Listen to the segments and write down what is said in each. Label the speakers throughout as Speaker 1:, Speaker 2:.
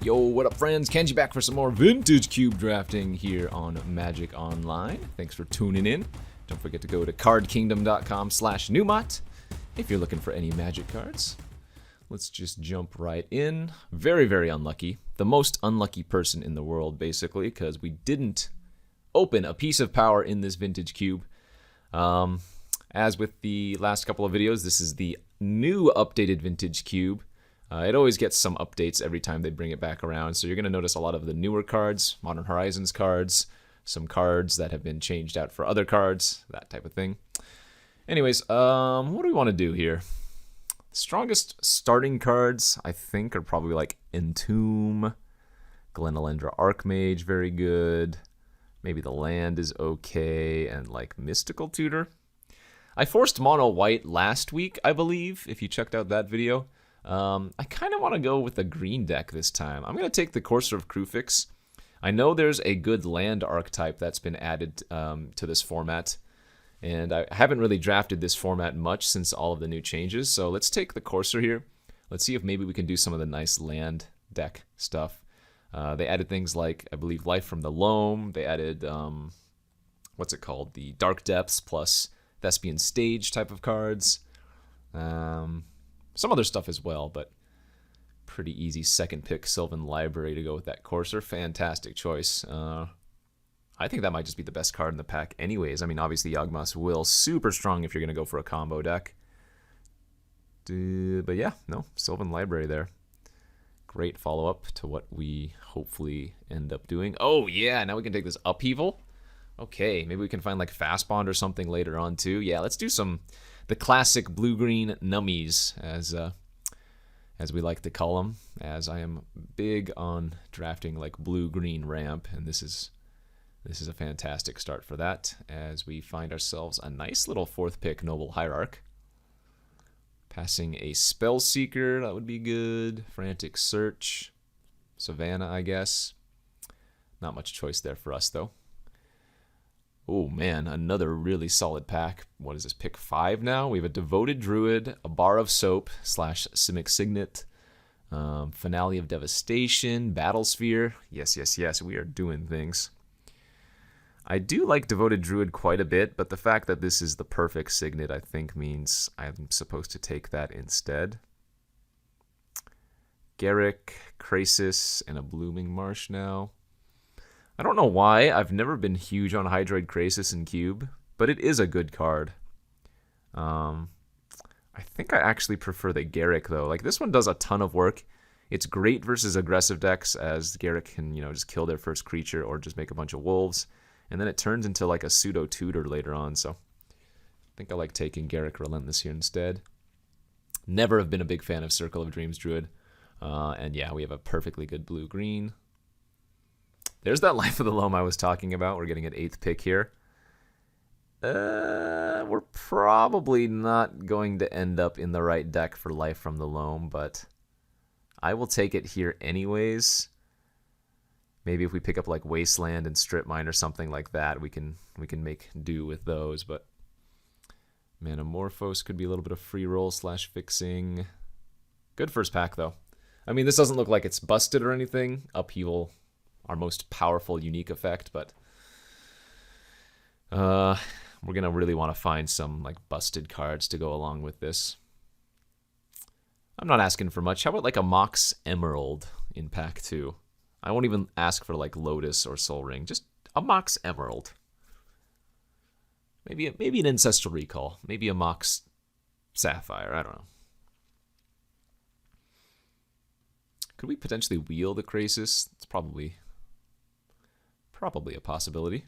Speaker 1: Yo, what up friends? Kenji back for some more vintage cube drafting here on Magic Online. Thanks for tuning in. Don't forget to go to cardkingdom.com/Numot if you're looking for any Magic cards. Let's just jump right in. Very, very unlucky. The most unlucky person in the world, basically, because we didn't open a piece of power in this vintage cube. As with the last couple of videos, this is the new updated vintage cube. It always gets some updates every time they bring it back around, so you're going to notice a lot of the newer cards, Modern Horizons cards, some cards that have been changed out for other cards, that type of thing. Anyways, what do we want to do here? Strongest starting cards, I think, are probably like Entomb, Glenelendra Archmage, very good. Maybe the land is okay, and like Mystical Tutor. I forced mono white last week, I believe, if you checked out that video. I kind of want to go with a green deck this time. I'm going to take the Courser of Kruphix. I know there's a good land archetype that's been added to this format, and I haven't really drafted this format much since all of the new changes, so let's take the Courser here. Let's see if maybe we can do some of the nice land deck stuff. They added things like, I believe, Life from the Loam. They added, what's it called? The Dark Depths plus Thespian Stage type of cards. Some other stuff as well, but pretty easy second pick Sylvan Library to go with that Courser. Fantastic choice. I think that might just be the best card in the pack anyways. I mean, obviously Yawgmoth's Will, super strong if you're going to go for a combo deck. But yeah, no, Sylvan Library there. Great follow-up to what we hopefully end up doing. Oh yeah, now we can take this Upheaval. Okay, maybe we can find like Fast Bond or something later on too. Yeah, let's do the classic blue-green nummies, as we like to call them, as I am big on drafting like blue-green ramp, and this is a fantastic start for that, as we find ourselves a nice little fourth pick Noble Hierarch. Passing a Spellseeker, that would be good. Frantic Search, Savannah, I guess. Not much choice there for us, though. Oh man, another really solid pack. What is this, pick 5 now? We have a Devoted Druid, a Bar of Soap / Simic Signet, Finale of Devastation, Battlesphere. Yes, yes, yes, we are doing things. I do like Devoted Druid quite a bit, but the fact that this is the perfect Signet, I think, means I'm supposed to take that instead. Garruk, Krasis, and a Blooming Marsh now. I don't know why. I've never been huge on Hydroid Krasis in Cube, but it is a good card. I think I actually prefer the Garruk, though. Like, this one does a ton of work. It's great versus aggressive decks, as Garruk can, just kill their first creature or just make a bunch of wolves. And then it turns into like a pseudo-tutor later on, so I think I like taking Garruk Relentless here instead. Never have been a big fan of Circle of Dreams Druid. And yeah, we have a perfectly good blue-green. There's that Life of the Loam I was talking about. We're getting an 8th pick here. We're probably not going to end up in the right deck for Life from the Loam, but I will take it here anyways. Maybe if we pick up like Wasteland and Strip Mine or something like that, we can make do with those. But Manamorphose could be a little bit of free roll / fixing. Good first pack though. I mean, this doesn't look like it's busted or anything. Upheaval, our most powerful unique effect, but we're gonna really want to find some like busted cards to go along with this. I'm not asking for much. How about like a Mox Emerald in pack 2? I won't even ask for like Lotus or Soul Ring, just a Mox Emerald. Maybe an Ancestral Recall, maybe a Mox Sapphire, I don't know. Could we potentially wheel the Krasis? It's probably a possibility.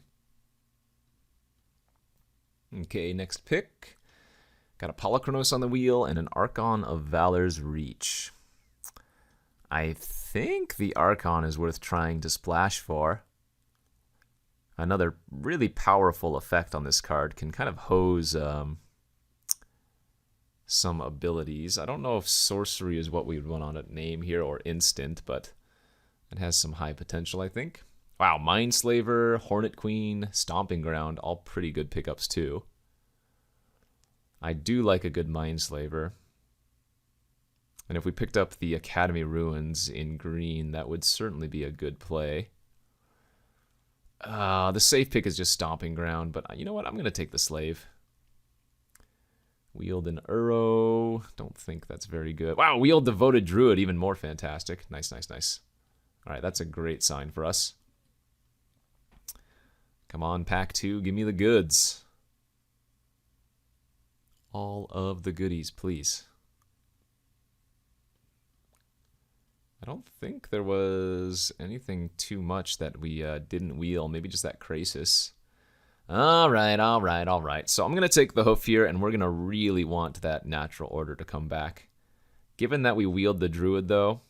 Speaker 1: Okay, next pick. Got a Polychronos on the wheel and an Archon of Valor's Reach. I think the Archon is worth trying to splash for. Another really powerful effect on this card. Can kind of hose some abilities. I don't know if Sorcery is what we would want on a name here or Instant, but it has some high potential, I think. Wow, Mindslaver, Hornet Queen, Stomping Ground, all pretty good pickups too. I do like a good Mindslaver. And if we picked up the Academy Ruins in green, that would certainly be a good play. The safe pick is just Stomping Ground, but you know what? I'm going to take the Slave. Wield an Uro. Don't think that's very good. Wow, wield Devoted Druid, even more fantastic. Nice, nice, nice. All right, that's a great sign for us. Come on, pack 2, give me the goods. All of the goodies, please. I don't think there was anything too much that we didn't wheel. Maybe just that Krasis. All right, all right, all right. So I'm going to take the hoof here, and we're going to really want that Natural Order to come back. Given that we wheeled the Druid, though,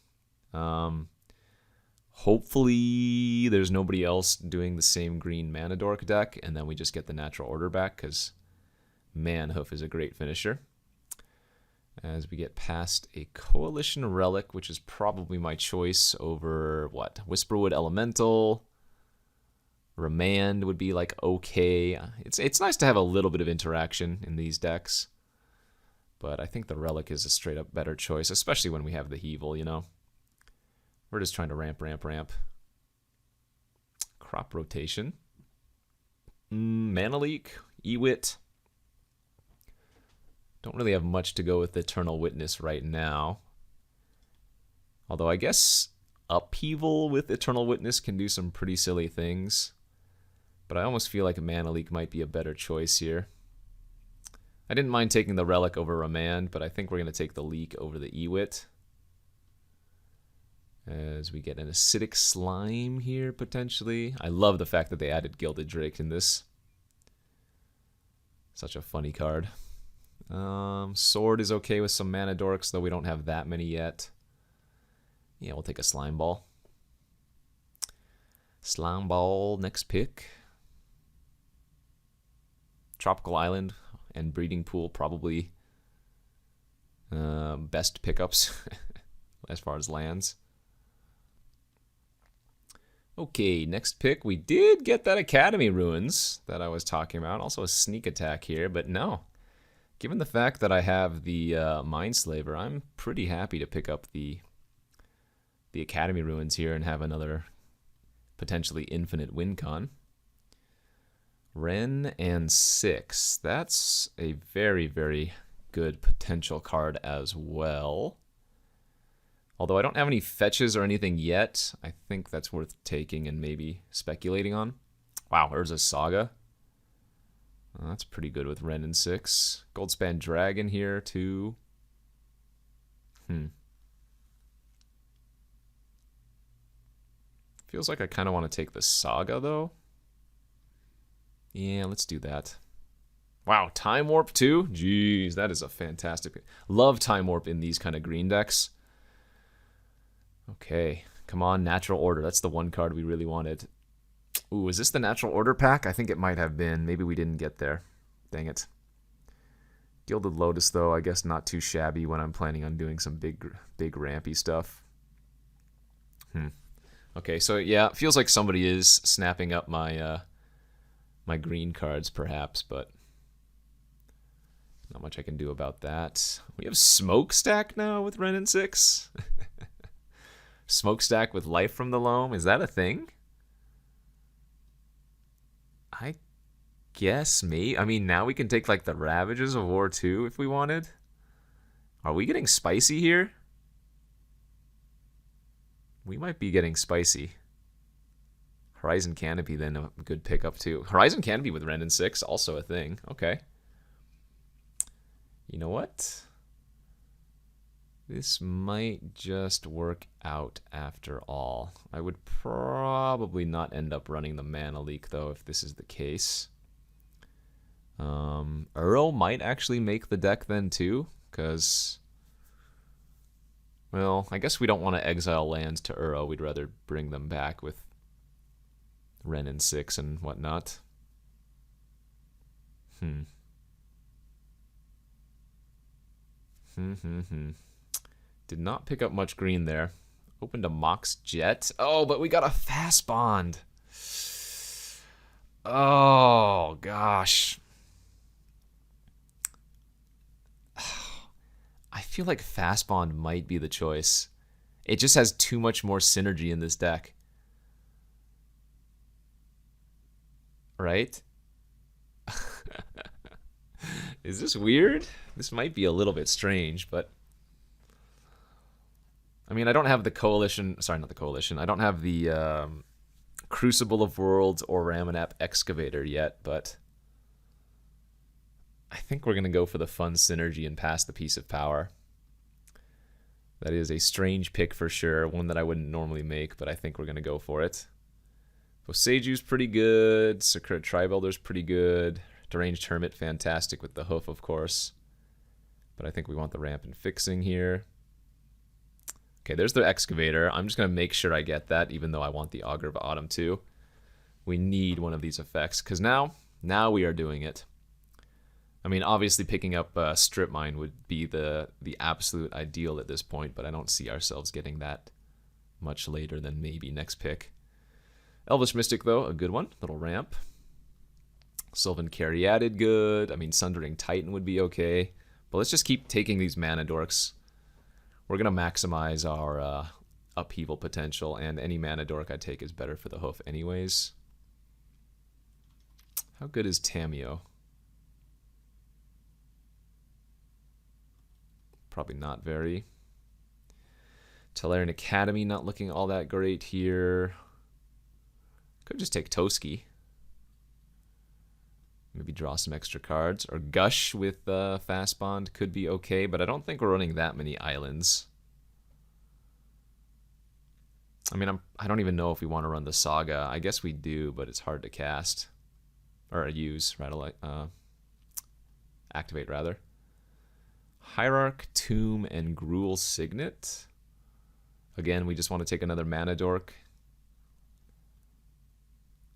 Speaker 1: hopefully there's nobody else doing the same green Mana Dork deck, and then we just get the Natural Order back, because Manhoof is a great finisher. As we get past a Coalition Relic, which is probably my choice over, what, Whisperwood Elemental. Remand would be like okay. It's nice to have a little bit of interaction in these decks. But I think the Relic is a straight up better choice, especially when we have the Heevil, you know. We're just trying to ramp, ramp, ramp. Crop Rotation. Mana Leak. Ewit. Don't really have much to go with Eternal Witness right now. Although I guess Upheaval with Eternal Witness can do some pretty silly things. But I almost feel like a Mana Leak might be a better choice here. I didn't mind taking the Relic over Remand, but I think we're going to take the Leak over the Ewit. As we get an Acidic Slime here, potentially. I love the fact that they added Gilded Drake in this. Such a funny card. Sword is okay with some Mana Dorks, though we don't have that many yet. Yeah, we'll take a Slime Ball. Slime Ball, next pick. Tropical Island and Breeding Pool, probably best pickups as far as lands. Okay, next pick. We did get that Academy Ruins that I was talking about. Also a sneak attack here, but no. Given the fact that I have the Mindslaver, I'm pretty happy to pick up the Academy Ruins here and have another potentially infinite win con. Ren and 6. That's a very, very good potential card as well. Although I don't have any fetches or anything yet, I think that's worth taking and maybe speculating on. Wow, Urza's Saga. Well, that's pretty good with Ren and 6. Goldspan Dragon here, too. Feels like I kind of want to take the Saga, though. Yeah, let's do that. Wow, Time Warp, too? Jeez, that is a fantastic... Love Time Warp in these kind of green decks. Okay, come on, Natural Order. That's the one card we really wanted. Ooh, is this the Natural Order pack? I think it might have been. Maybe we didn't get there. Dang it. Gilded Lotus, though, I guess not too shabby when I'm planning on doing some big rampy stuff. Okay, so yeah, it feels like somebody is snapping up my my green cards, perhaps, but not much I can do about that. We have Smokestack now with Ren and 6. Smokestack with Life from the Loam. Is that a thing? I guess me. I mean, now we can take like the Ravages of War 2 if we wanted. Are we getting spicy here? We might be getting spicy. Horizon Canopy then a good pickup too. Horizon Canopy with Ren and 6, also a thing. Okay. You know what? This might just work out after all. I would probably not end up running the Mana Leak, though, if this is the case. Uro might actually make the deck then, too, because... Well, I guess we don't want to exile lands to Uro. We'd rather bring them back with Ren and 6 and whatnot. Did not pick up much green there. Opened a Mox Jet. Oh, but we got a Fast Bond. Oh, gosh. I feel like Fast Bond might be the choice. It just has too much more synergy in this deck. Right? Is this weird? This might be a little bit strange, but... I mean, I don't have the Coalition... Sorry, not the Coalition. I don't have the Crucible of Worlds or Ramanap Excavator yet, but... I think we're going to go for the fun synergy and pass the Piece of Power. That is a strange pick for sure, one that I wouldn't normally make, but I think we're going to go for it. Boseju's pretty good, Sakura Tribuilder's pretty good, Deranged Hermit, fantastic with the hoof, of course. But I think we want the ramp and fixing here. Okay, there's the Excavator. I'm just going to make sure I get that, even though I want the Augur of Autumn too. We need one of these effects, because now we are doing it. I mean, obviously picking up Strip Mine would be the absolute ideal at this point, but I don't see ourselves getting that much later than maybe next pick. Elvish Mystic, though, a good one. Little ramp. Sylvan Caryatid, good. I mean, Sundering Titan would be okay. But let's just keep taking these mana dorks. We're going to maximize our upheaval potential, and any mana dork I take is better for the hoof anyways. How good is Tameo? Probably not very. Tolarian Academy not looking all that great here. Could just take Toski. Maybe draw some extra cards. Or Gush with Fast Bond could be okay, but I don't think we're running that many islands. I mean, I don't even know if we want to run the Saga. I guess we do, but it's hard to cast. Or use, right? Activate, rather. Hierarch, Tomb, and Gruul Signet. Again, we just want to take another mana dork.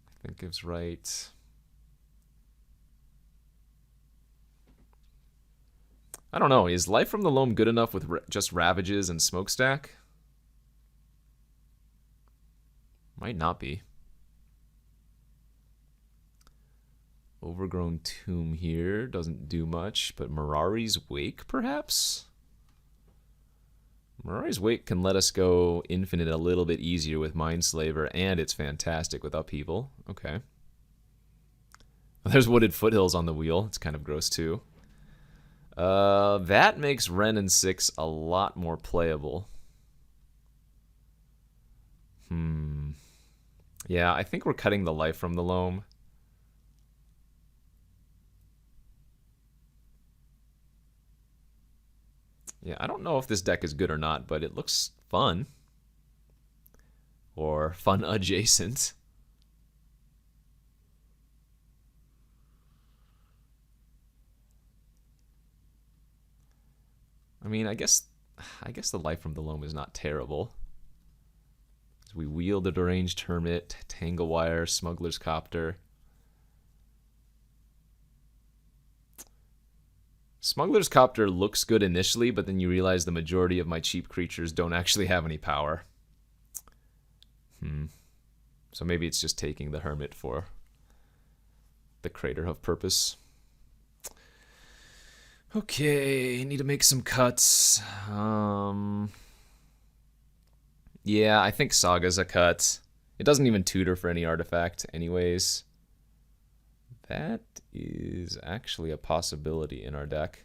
Speaker 1: I think it's right. I don't know. Is Life from the Loam good enough with just Ravages and Smokestack? Might not be. Overgrown Tomb here doesn't do much, but Mirari's Wake, perhaps? Mirari's Wake can let us go infinite a little bit easier with Mindslaver, and it's fantastic with Upheaval. Okay. There's Wooded Foothills on the wheel. It's kind of gross, too. That makes Ren and 6 a lot more playable. Yeah, I think we're cutting the Life from the Loam. Yeah, I don't know if this deck is good or not, but it looks fun. Or fun adjacent. I mean, I guess the Life from the Loam is not terrible. As we wield the Deranged Hermit, Tanglewire, Smuggler's Copter. Smuggler's Copter looks good initially, but then you realize the majority of my cheap creatures don't actually have any power. So maybe it's just taking the Hermit for the Craterhoof purpose. Okay, need to make some cuts. Yeah, I think Saga's a cut. It doesn't even tutor for any artifact anyways. That is actually a possibility in our deck.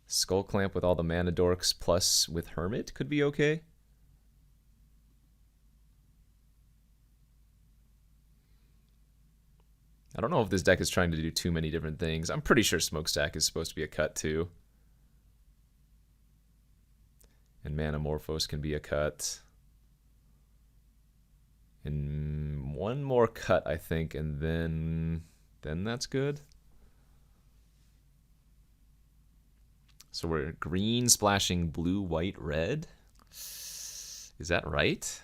Speaker 1: Skull Clamp with all the mana dorks plus with Hermit could be okay. I don't know if this deck is trying to do too many different things. I'm pretty sure Smokestack is supposed to be a cut too. And Manamorphose can be a cut. And one more cut, I think, and then that's good. So we're green splashing blue, white, red. Is that right?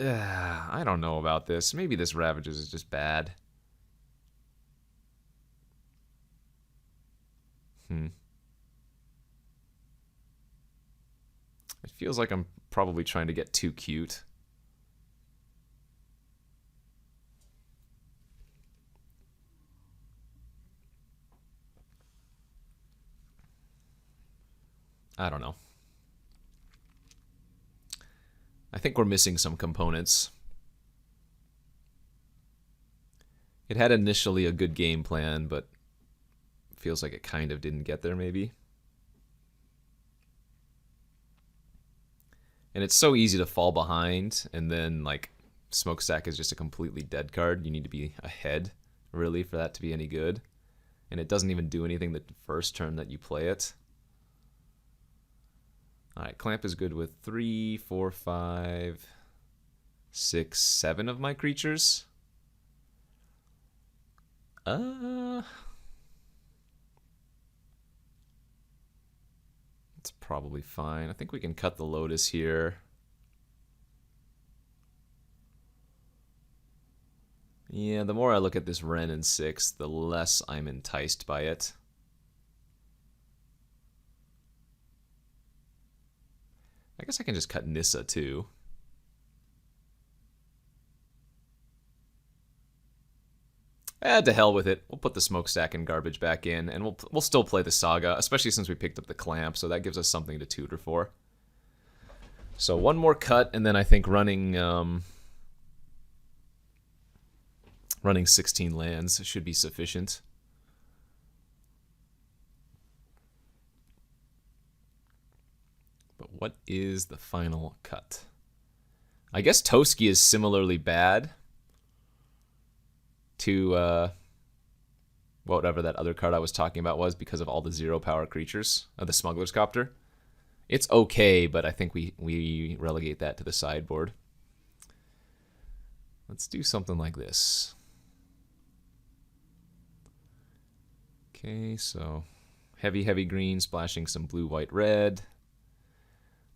Speaker 1: I don't know about this. Maybe this Ravages is just bad. It feels like I'm probably trying to get too cute. I don't know. I think we're missing some components. It had initially a good game plan, but feels like it kind of didn't get there maybe. And it's so easy to fall behind, and then like Smokestack is just a completely dead card. You need to be ahead, really, for that to be any good. And it doesn't even do anything the first turn that you play it. Alright, Clamp is good with 3, 4, 5, 6, 7 of my creatures. It's probably fine. I think we can cut the Lotus here. Yeah, the more I look at this Wrenn and 6, the less I'm enticed by it. I guess I can just cut Nissa too. To hell with it. We'll put the Smokestack and garbage back in, and we'll still play the Saga, especially since we picked up the Clamp, so that gives us something to tutor for. So one more cut, and then I think running 16 lands should be sufficient. But what is the final cut? I guess Toski is similarly bad to whatever that other card I was talking about was, because of all the 0-power creatures of the Smuggler's Copter. It's okay, but I think we relegate that to the sideboard. Let's do something like this. Okay, so heavy green, splashing some blue, white, red.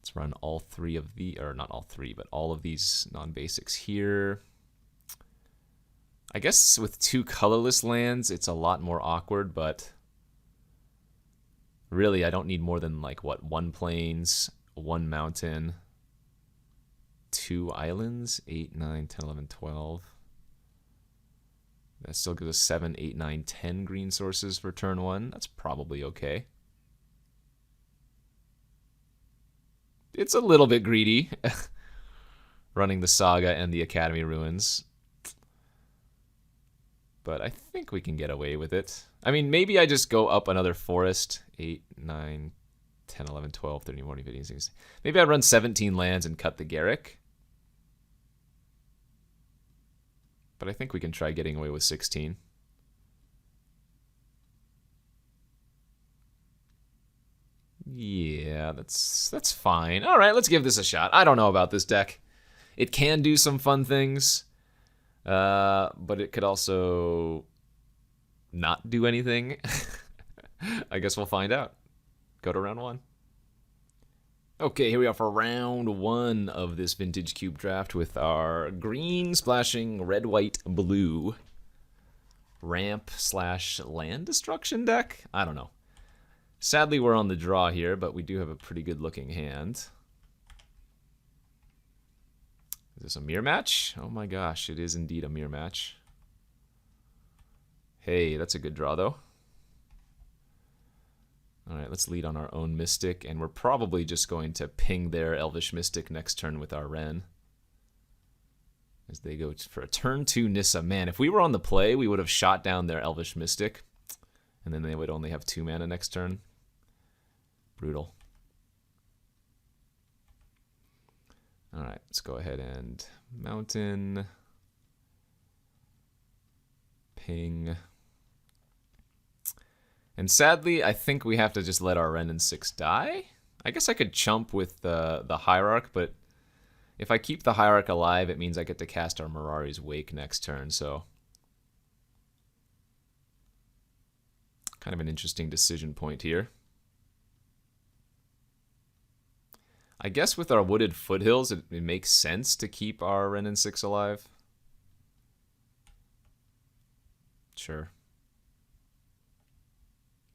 Speaker 1: Let's run all three of the, or not all three, but all of these non-basics here. I guess with 2 colorless lands, it's a lot more awkward, but really I don't need more than like, what, 1 plains, 1 mountain, 2 islands, 8, 9, 10, 11, 12. That still gives us 7, 8, 9, 10 green sources for turn 1. That's probably okay. It's a little bit greedy, running the Saga and the Academy Ruins. But I think we can get away with it. I mean, maybe I just go up another forest. 8, 9, 10, 11, 12, 13, 14, 15, 16. Maybe I run 17 lands and cut the Garruk. But I think we can try getting away with 16. Yeah, that's fine. All right, let's give this a shot. I don't know about this deck. It can do some fun things. But it could also not do anything. I guess we'll find out. Go to round 1. Okay, here we are for round 1 of this Vintage Cube draft with our green splashing red, white, blue ramp / land destruction deck. I don't know. Sadly, we're on the draw here, but we do have a pretty good looking hand. Is this a mirror match? Oh my gosh, it is indeed a mirror match. Hey, that's a good draw though. Alright, let's lead on our own Mystic, and we're probably just going to ping their Elvish Mystic next turn with our Wrenn. As they go for a turn 2 Nissa. Man, if we were on the play, we would have shot down their Elvish Mystic, and then they would only have 2 mana next turn. Brutal. Alright, let's go ahead and mountain, ping. And sadly, I think we have to just let our Wrenn and 6 die. I guess I could chump with the Hierarch, but if I keep the Hierarch alive, it means I get to cast our Mirari's Wake next turn, so kind of an interesting decision point here. I guess with our Wooded Foothills, it makes sense to keep our Wrenn and 6 alive. Sure.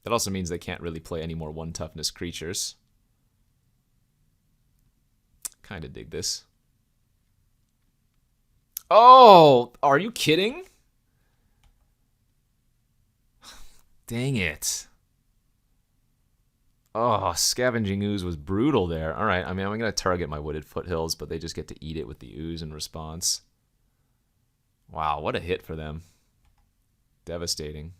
Speaker 1: That also means they can't really play any more 1 toughness creatures. Kind of dig this. Oh, are you kidding? Dang it. Oh, Scavenging Ooze was brutal there. All right, I mean, I'm going to target my Wooded Foothills, but they just get to eat it with the Ooze in response. Wow, what a hit for them. Devastating.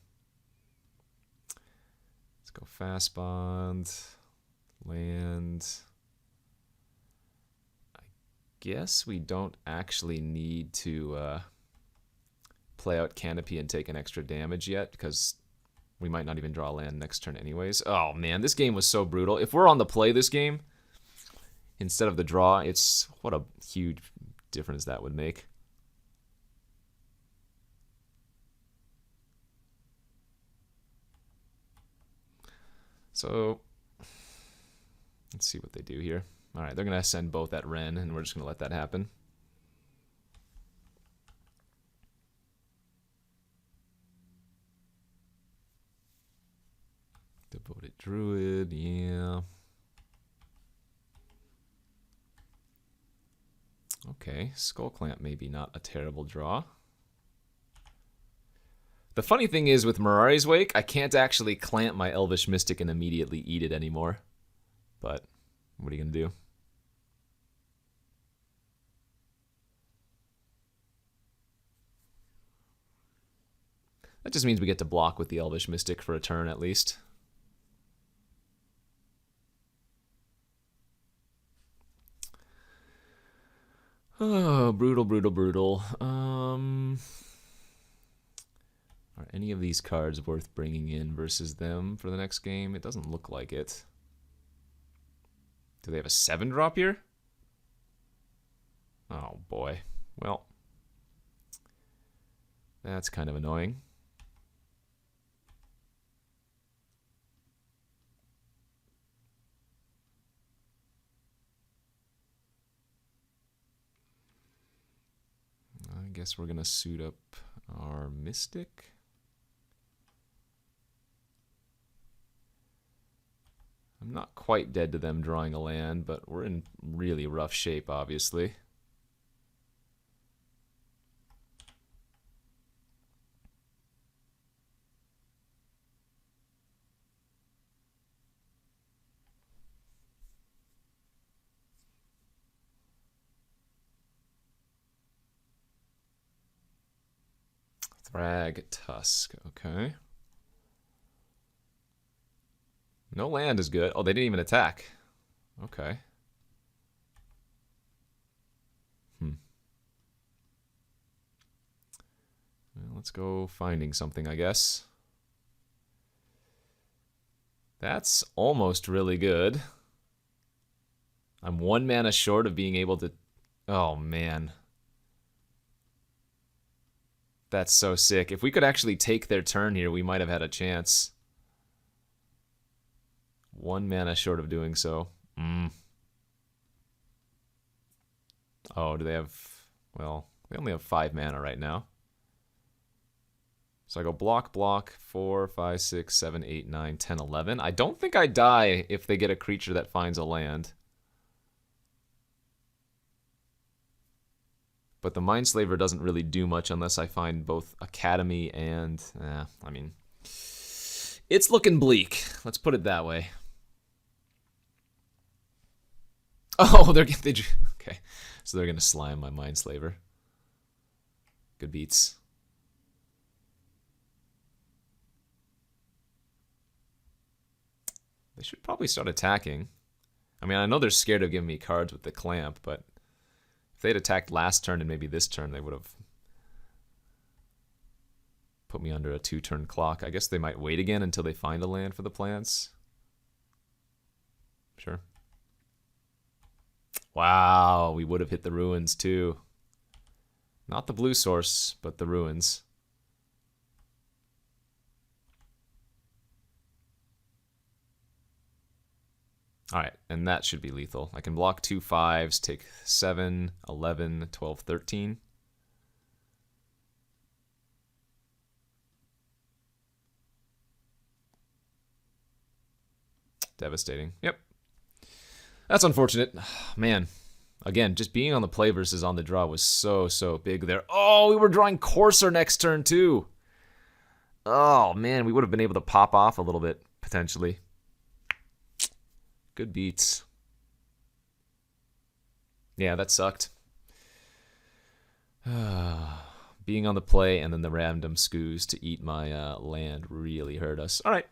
Speaker 1: Let's go Fast Bond. Land. I guess we don't actually need to play out Canopy and take an extra damage yet, because we might not even draw land next turn anyways. Oh man, this game was so brutal. If we're on the play this game, instead of the draw, it's... what a huge difference that would make. So, let's see what they do here. Alright, they're going to send both at Ren, and we're just going to let that happen. Devoted Druid, yeah. Okay, Skull Clamp maybe not a terrible draw. The funny thing is with Mirari's Wake, I can't actually clamp my Elvish Mystic and immediately eat it anymore. But, what are you going to do? That just means we get to block with the Elvish Mystic for a turn at least. Oh, brutal, brutal, brutal. Are any of these cards worth bringing in versus them for the next game? It doesn't look like it. Do they have a 7-drop here? Oh, boy. Well, that's kind of annoying. I guess we're going to suit up our Mystic. I'm not quite dead to them drawing a land, but we're in really rough shape, obviously. Thrag Tusk, okay. No land is good. Oh, they didn't even attack. Okay. Well, let's go finding something, I guess. That's almost really good. I'm 1 mana short of being able to... Oh, man. That's so sick. If we could actually take their turn here, we might have had a chance. 1 mana short of doing so. Oh, do they have... Well, they only have 5 mana right now. So I go block, block, 4, 5, 6, 7, 8, 9, 10, 11. I don't think I die if they get a creature that finds a land. But the Mindslaver doesn't really do much unless I find both Academy and... I mean... It's looking bleak. Let's put it that way. Oh, okay. So they're going to slime my Mindslaver. Good beats. They should probably start attacking. I mean, I know they're scared of giving me cards with the clamp, but if they'd attacked last turn and maybe this turn, they would have put me under a 2-turn clock. I guess they might wait again until they find a land for the plants. Sure. Wow, we would have hit the ruins too. Not the blue source, but the ruins. Alright, and that should be lethal. I can block 2 5s, take 7, 11, 12, 13. Devastating. Yep. That's unfortunate. Man, again, just being on the play versus on the draw was so big there. Oh, we were drawing Courser next turn too. Oh, man, we would have been able to pop off a little bit, potentially. Good beats. Yeah, that sucked. Being on the play and then the random scoos to eat my land really hurt us. All right.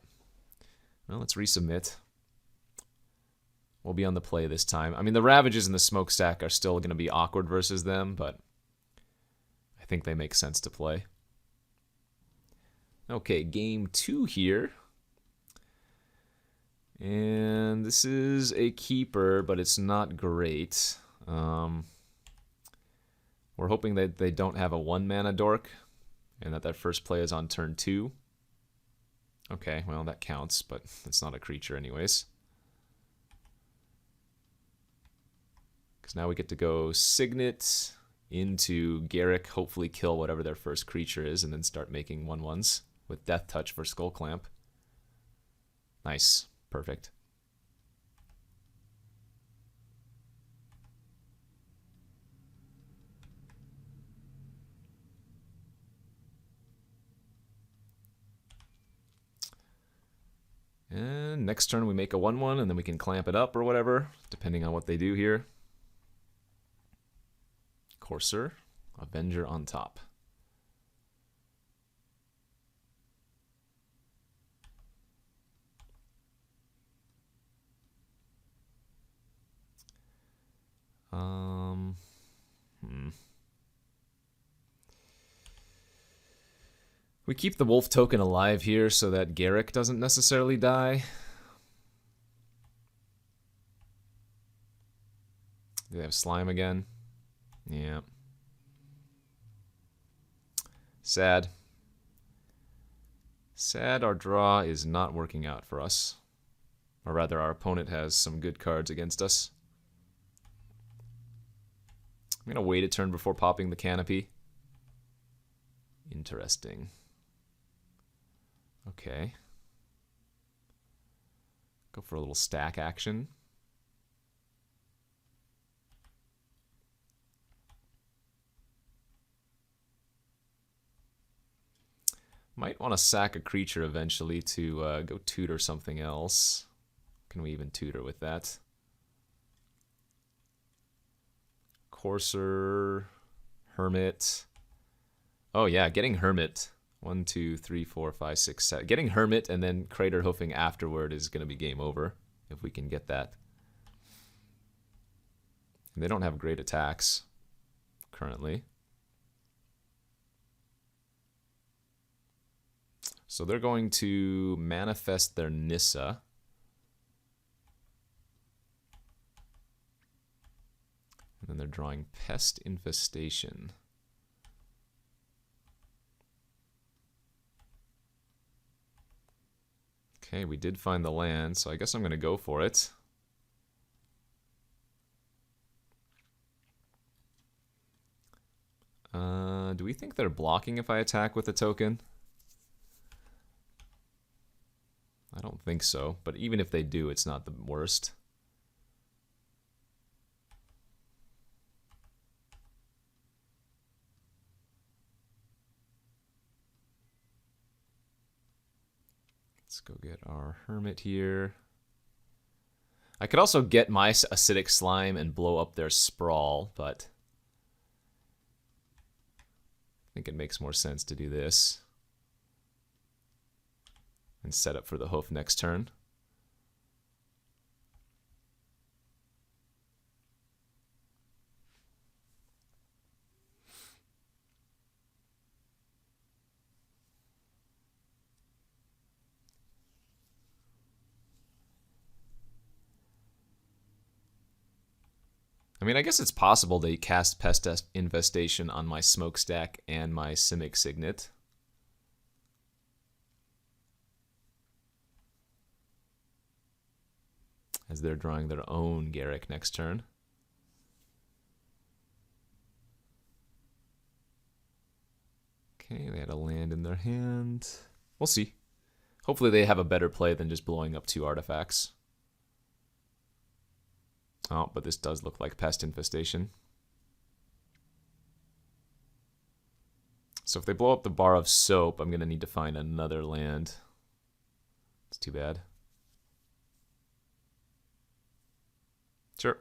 Speaker 1: Well, let's resubmit. We'll be on the play this time. I mean, the Ravages and the Smokestack are still going to be awkward versus them, but I think they make sense to play. Okay, game 2 here. And this is a keeper, but it's not great. We're hoping that they don't have a 1-mana dork, and that first play is on turn 2. Okay, well, that counts, but it's not a creature anyways. Because now we get to go Signet into Garruk, hopefully kill whatever their first creature is, and then start making 1/1s with Death Touch for Skull Clamp. Nice. Perfect. And next turn we make a 1/1, and then we can clamp it up or whatever, depending on what they do here. Courser, Avenger on top. We keep the wolf token alive here so that Garruk doesn't necessarily die. Do they have slime again? Yeah. Sad. Sad our draw is not working out for us. Or rather, our opponent has some good cards against us. I'm going to wait a turn before popping the Canopy. Interesting. Okay. Go for a little stack action. Might want to sack a creature eventually to go tutor something else. Can we even tutor with that? Courser, Hermit. Oh yeah, getting Hermit. 1, 2, 3, 4, 5, 6, 7. Getting Hermit and then Crater Hoofing afterward is going to be game over if we can get that. And they don't have great attacks currently. So they're going to manifest their Nissa. And then they're drawing Pest Infestation. Okay, we did find the land, so I guess I'm going to go for it. Do we think they're blocking if I attack with a token? I don't think so, but even if they do, it's not the worst. Let's go get our Hermit here. I could also get my Acidic Slime and blow up their Sprawl, but I think it makes more sense to do this and set up for the hoof next turn. I mean, I guess it's possible they cast Pest Infestation on my Smokestack and my Simic Signet. As they're drawing their own Garruk next turn. Okay, they had a land in their hand. We'll see. Hopefully they have a better play than just blowing up 2 artifacts. Oh, but this does look like Pest Infestation. So if they blow up the Bar of Soap, I'm going to need to find another land. It's too bad. Sure.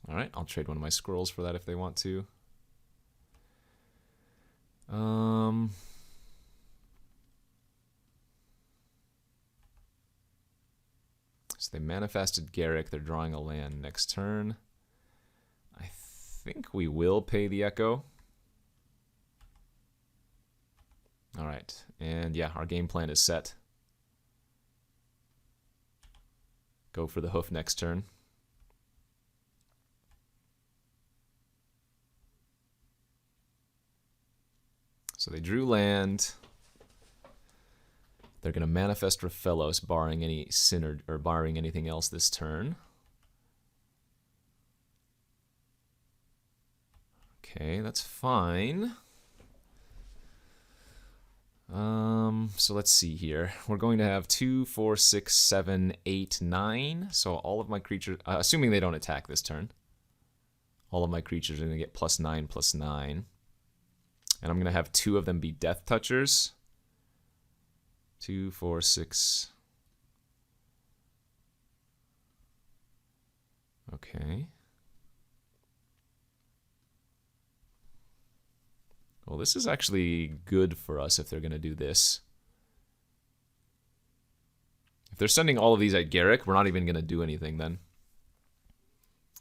Speaker 1: All right, I'll trade one of my squirrels for that if they want to. So they manifested Garrick. They're drawing a land next turn. I think we will pay the Echo. All right, and yeah, our game plan is set. Go for the hoof next turn. So they drew land. They're going to manifest Raphelos, barring any sin or barring anything else this turn. Okay, that's fine. So let's see here. We're going to have 2, 4, 6, 7, 8, 9. So all of my creatures, assuming they don't attack this turn, all of my creatures are going to get +9/+9. And I'm going to have 2 of them be Death Touchers. 2, 4, 6. Okay. Well, this is actually good for us if they're going to do this. If they're sending all of these at Garrick, we're not even going to do anything then.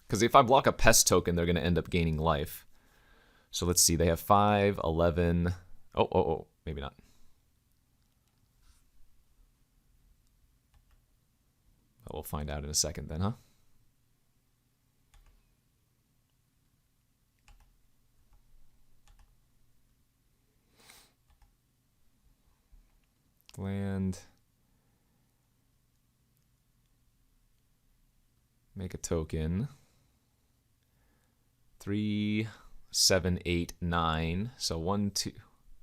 Speaker 1: Because if I block a pest token, they're going to end up gaining life. So let's see, they have 5, 11. Oh, maybe not. We'll find out in a second then, huh? Land. Make a token. 3, 7, 8, 9. So 1, 2,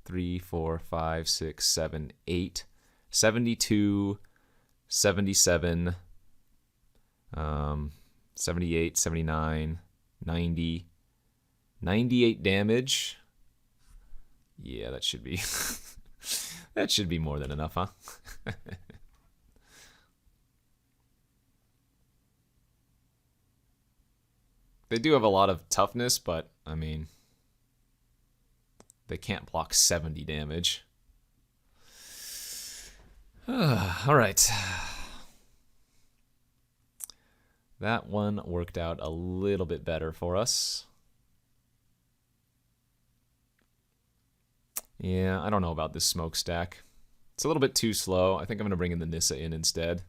Speaker 1: 3, 4, 5, 6, 7, 8. 72, 77, 78, 79, 90. 98 damage. Yeah, that should be that should be more than enough, huh? They do have a lot of toughness, but I mean, they can't block 70 damage. All right. That one worked out a little bit better for us. Yeah, I don't know about this smokestack. It's a little bit too slow. I think I'm going to bring in the Nissa in instead.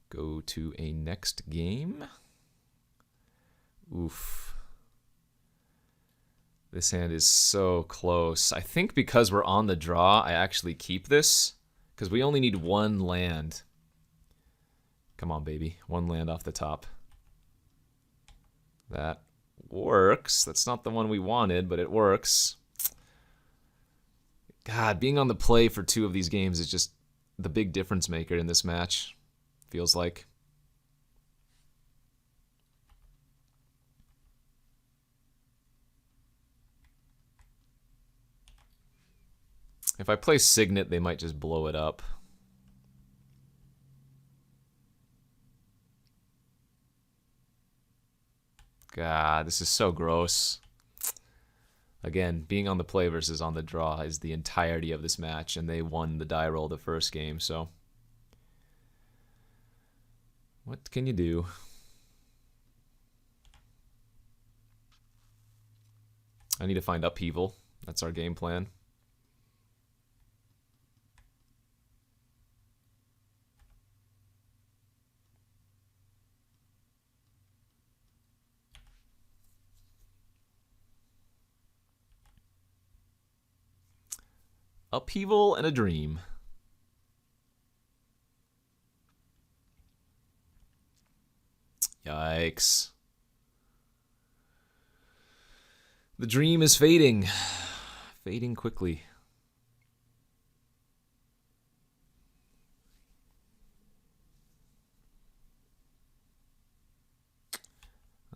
Speaker 1: Go to a next game. Oof. This hand is so close. I think because we're on the draw, I actually keep this. Because we only need 1 land. Come on, baby. 1 land off the top. That works. That's not the one we wanted, but it works. God, being on the play for 2 of these games is just the big difference maker in this match. Feels like. If I play Signet, they might just blow it up. God, this is so gross. Again, being on the play versus on the draw is the entirety of this match, and they won the die roll the first game, so what can you do? I need to find Upheaval. That's our game plan. Upheaval and a Dream. Yikes. The dream is fading. Fading quickly.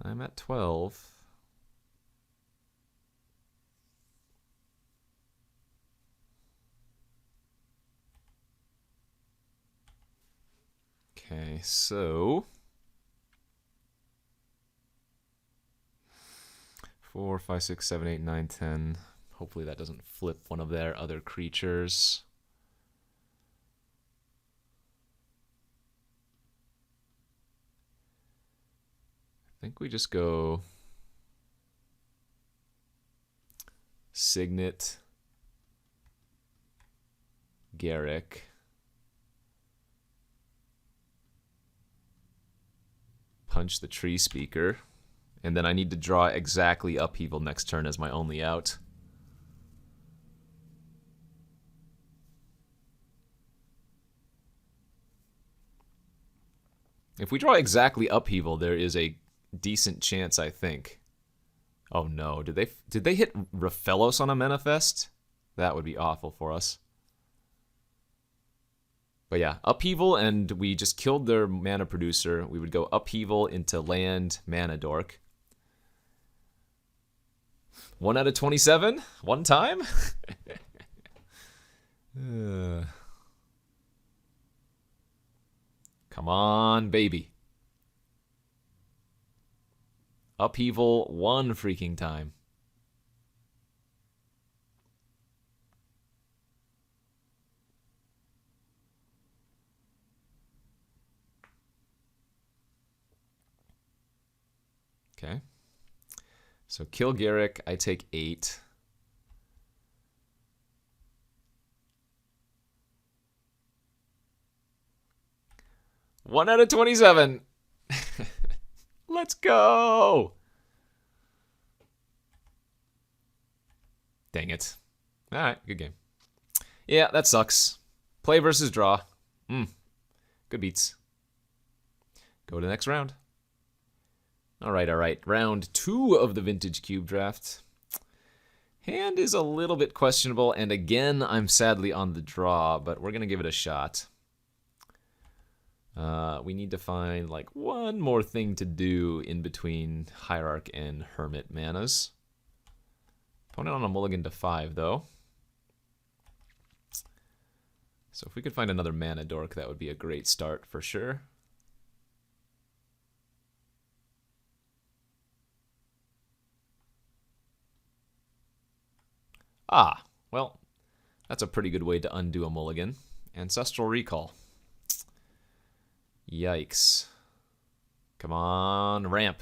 Speaker 1: I'm at 12. Okay, so 4, 5, 6, 7, 8, 9, 10. Hopefully that doesn't flip one of their other creatures. I think we just go Signet, Garrick, punch the Tree Speaker, and then I need to draw exactly Upheaval next turn as my only out. If we draw exactly Upheaval, there is a decent chance, I think. Oh no, did they hit Raphelos on a Manifest? That would be awful for us. But yeah, Upheaval, and we just killed their mana producer. We would go Upheaval into land Mana Dork. 1 out of 27? One time? Come on, baby. Upheaval one freaking time. Okay. So kill Garrick, I take 8. One out of 27. Let's go. Dang it. All right, good game. Yeah, that sucks. Play versus draw. Good beats. Go to the next round. All right. Round 2 of the Vintage Cube Draft. Hand is a little bit questionable, and again, I'm sadly on the draw, but we're going to give it a shot. We need to find like one more thing to do in between Hierarch and Hermit manas. Opponent on a mulligan to 5, though. So if we could find another Mana Dork, that would be a great start for sure. Ah, well, that's a pretty good way to undo a mulligan. Ancestral Recall. Yikes. Come on, ramp.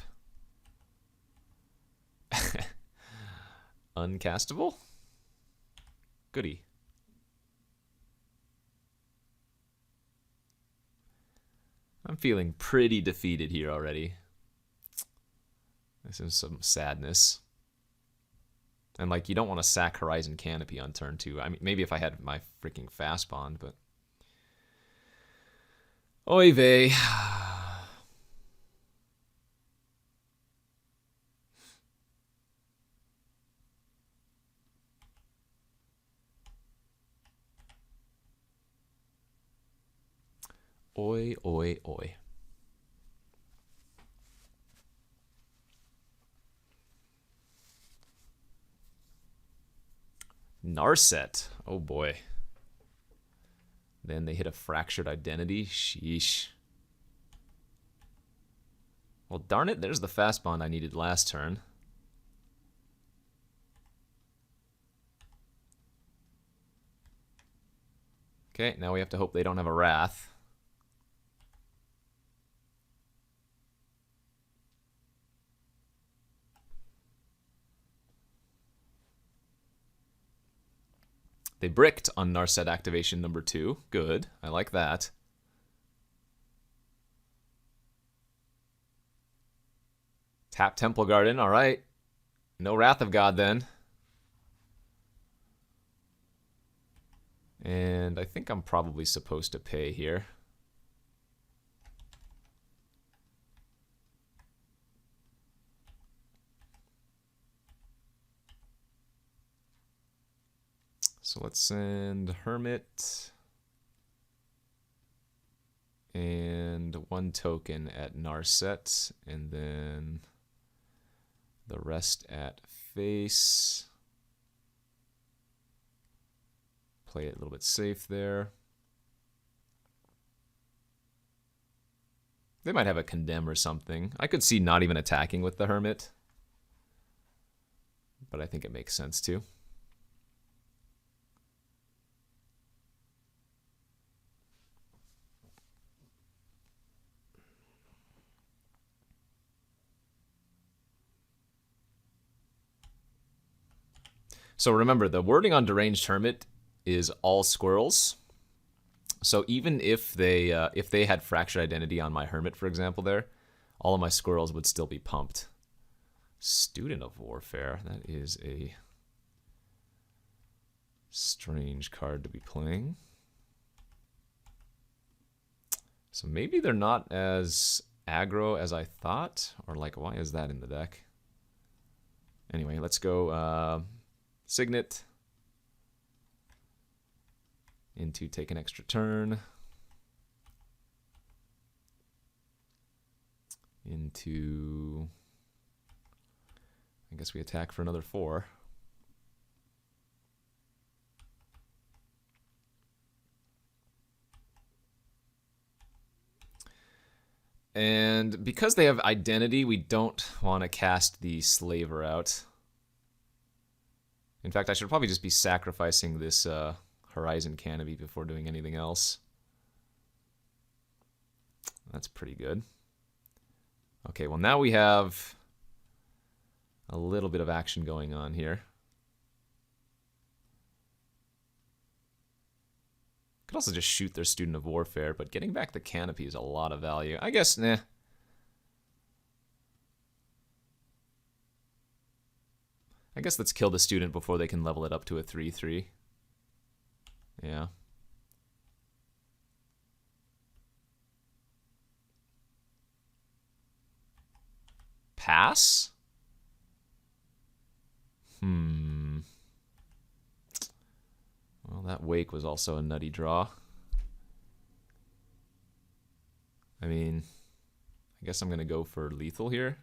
Speaker 1: Uncastable? Goody. I'm feeling pretty defeated here already. This is some sadness. And, like, you don't want to sack Horizon Canopy on turn 2. I mean, maybe if I had my freaking fast bond, but... Oy vey. Oi, oi, oi. Narset. Oh boy. Then they hit a Fractured Identity. Sheesh. Well, darn it, there's the fast bond I needed last turn. Okay, now we have to hope they don't have a Wrath. They bricked on Narset activation number 2. Good. I like that. Tap Temple Garden. All right. No Wrath of God then. And I think I'm probably supposed to pay here. So let's send Hermit and 1 token at Narset, and then The rest at face. Play it a little bit safe there. They might have a condemn or something. I could see not even attacking with the hermit, but I think it makes sense too. So remember, the wording on Deranged Hermit is all squirrels. So even if they had Fractured Identity on my Hermit, for example, there, all of my squirrels would still be pumped. Student of Warfare, that is a strange card to be playing. So maybe they're not as aggro as I thought, or like, why is that in the deck? Anyway, let's go Signet into take an extra turn, into, I guess we attack for another 4. And because they have identity, we don't want to cast the Slaver out. In fact, I should probably just be sacrificing this Horizon Canopy before doing anything else. That's pretty good. Okay, well now we have a little bit of action going on here. Could also just shoot their Student of Warfare, but getting back the Canopy is a lot of value. I guess, nah. I guess let's kill the Student before they can level it up to a 3/3. Yeah. Pass? Well, that Wake was also a nutty draw. I mean, I guess I'm going to go for lethal here.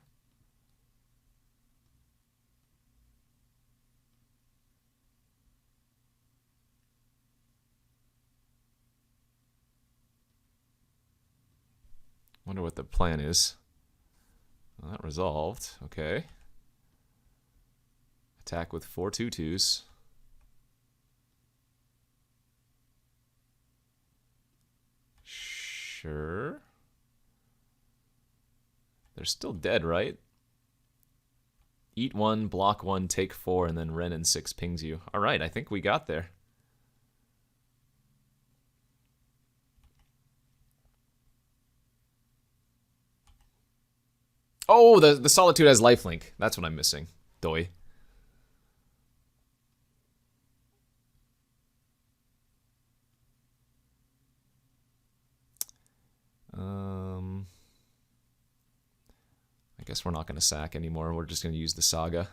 Speaker 1: Wonder what the plan is. Well, that resolved. Okay. Attack with 4 2/2s. Sure. They're still dead, right? Eat 1, block 1, take 4, and then Ren and 6 pings you. All right, I think we got there. Oh, the Solitude has lifelink. That's what I'm missing. Doi. I guess we're not going to sack anymore. We're just going to use the Saga.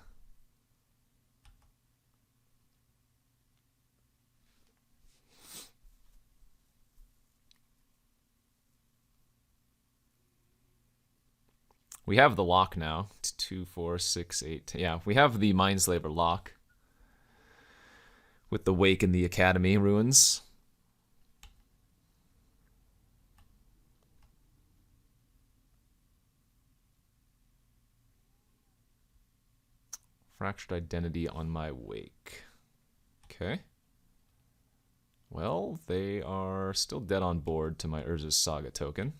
Speaker 1: We have the lock now. 2, 4, 6, 8. Yeah, we have the Mindslaver lock with the Wake and the Academy ruins. Fractured Identity on my Wake. Okay. Well, they are still dead on board to my Urza's Saga token.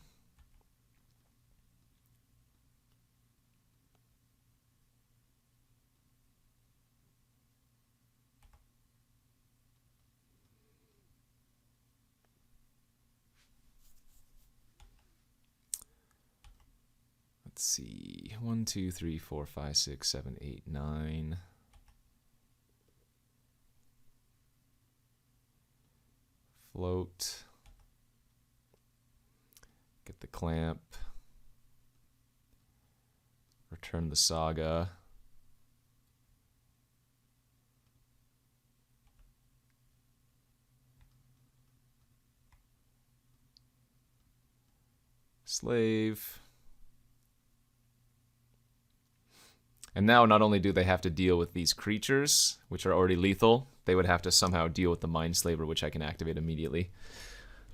Speaker 1: Let's see. 1, 2, 3, 4, 5, 6, 7, 8, 9. Float. Get the clamp. Return the Saga. Slave. And now not only do they have to deal with these creatures, which are already lethal, they would have to somehow deal with the Mindslaver, which I can activate immediately.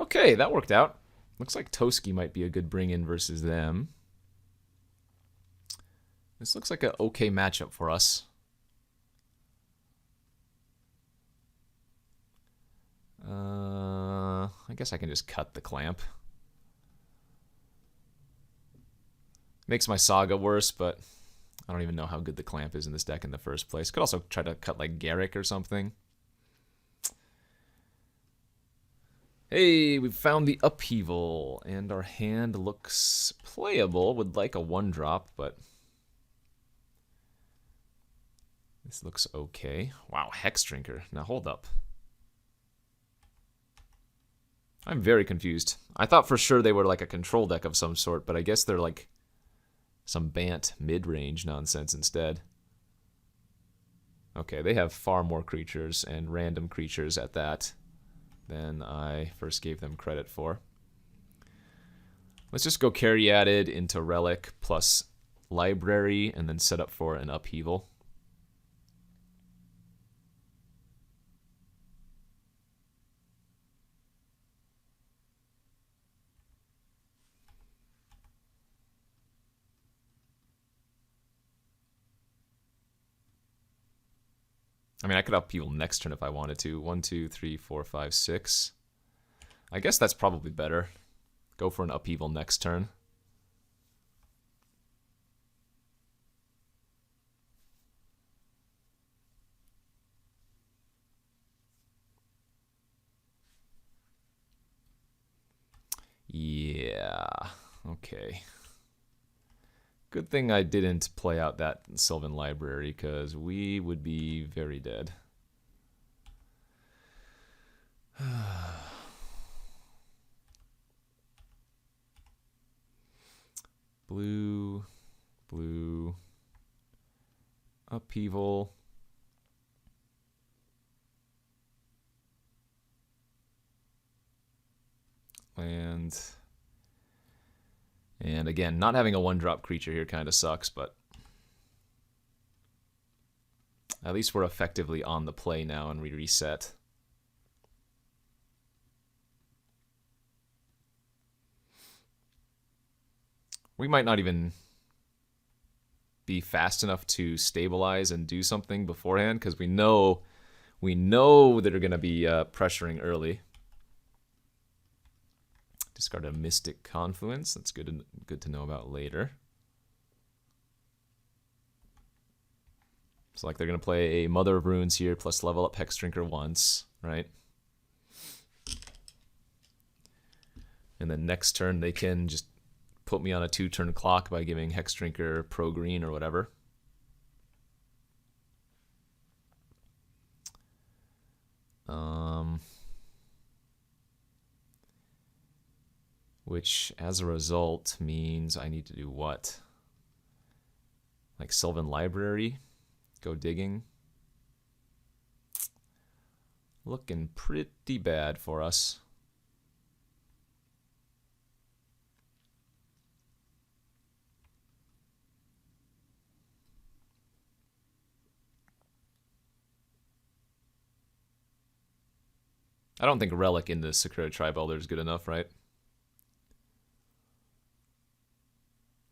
Speaker 1: Okay, that worked out. Looks like Toski might be a good bring-in versus them. This looks like an okay matchup for us. I guess I can just cut the clamp. Makes my Saga worse, but I don't even know how good the clamp is in this deck in the first place. Could also try to cut like Garrick or something. Hey, we've found the Upheaval, and our hand looks playable. Would like a 1-drop, but this looks okay. Wow, Hex Drinker. Now hold up. I'm very confused. I thought for sure they were like a control deck of some sort, but I guess they're like some Bant mid-range nonsense instead. Okay, they have far more creatures and random creatures at that than I first gave them credit for. Let's just go Caryatid into Relic plus Library and then set up for an Upheaval. I mean, I could Upheaval next turn if I wanted to. 1, 2, 3, 4, 5, 6. I guess that's probably better. Go for an Upheaval next turn. Yeah, okay. Good thing I didn't play out that Sylvan Library, because we would be very dead. Blue, blue, Upheaval. Land. And again, not having a 1-drop creature here kind of sucks, but at least we're effectively on the play now and we reset. We might not even be fast enough to stabilize and do something beforehand because we know they're going to be pressuring early. Discard a Mystic Confluence. That's good to know about later. So like they're going to play a Mother of Runes here plus level up Hex Drinker once, right? And then next turn they can just put me on a 2-turn clock by giving Hex Drinker pro green or whatever. Which, as a result, means I need to do what? Like Sylvan Library? Go digging? Looking pretty bad for us. I don't think Relic in the Sakura Tribe Elder is good enough, right?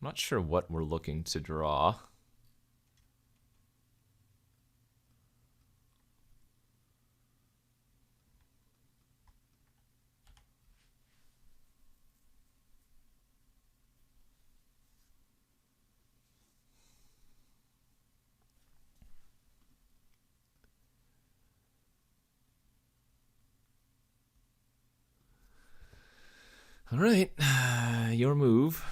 Speaker 1: I'm not sure what we're looking to draw. All right, your move.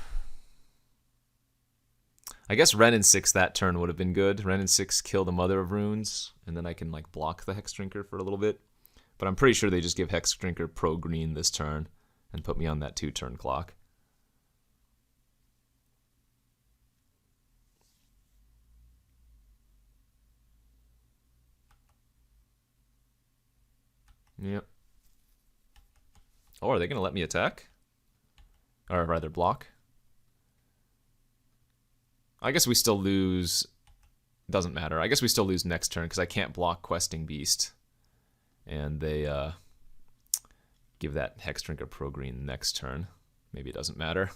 Speaker 1: I guess Wrenn and 6 that turn would have been good. Wrenn and 6 kill the Mother of Runes, and then I can like block the Hex Drinker for a little bit. But I'm pretty sure they just give Hex Drinker pro green this turn and put me on that 2-turn clock. Yep. Oh, are they going to let me attack? Or rather block? I guess we still lose Doesn't matter. I guess we still lose next turn because I can't block Questing Beast. And they give that Hex Drink a pro-green next turn. Maybe it doesn't matter.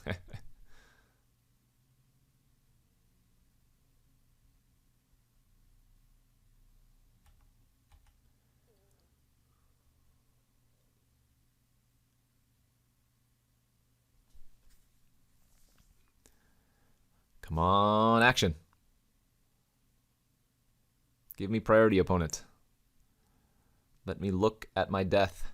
Speaker 1: Come on, action. Give me priority, opponent. Let me look at my death.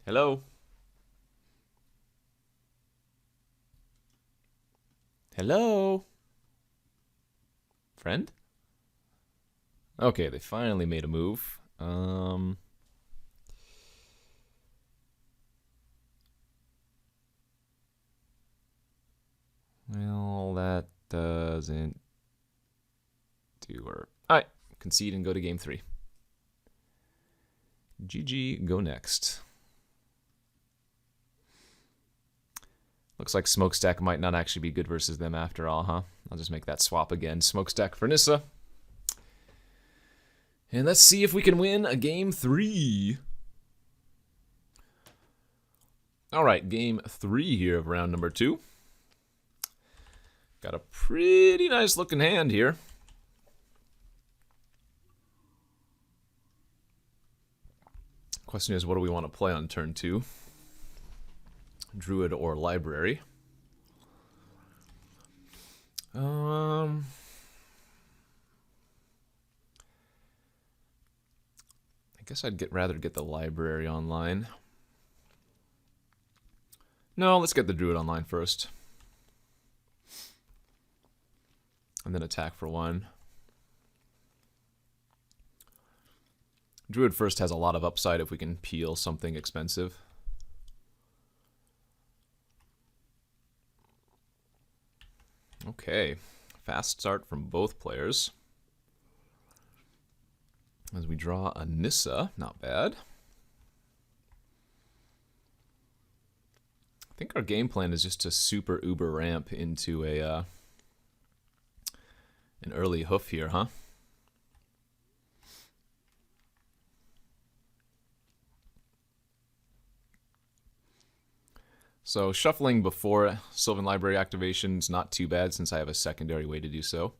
Speaker 1: Hello? Hello? Friend? Okay, they finally made a move. Well, that doesn't do her. Alright, concede and go to game 3. GG, go next. Looks like Smokestack might not actually be good versus them after all, huh? I'll just make that swap again. Smokestack for Nissa. And let's see if we can win a game 3. Alright, game 3 here of round number 2. Got a pretty nice looking hand here. Question is, what do we want to play on turn 2? Druid or Library? I guess I'd rather get the Library online. No, let's get the Druid online first. And then attack for 1. Druid first has a lot of upside if we can peel something expensive. Okay, fast start from both players. As we draw a Nissa, not bad. I think our game plan is just to super uber ramp into a an early hoof here, huh? So shuffling before Sylvan Library activation is not too bad since I have a secondary way to do so.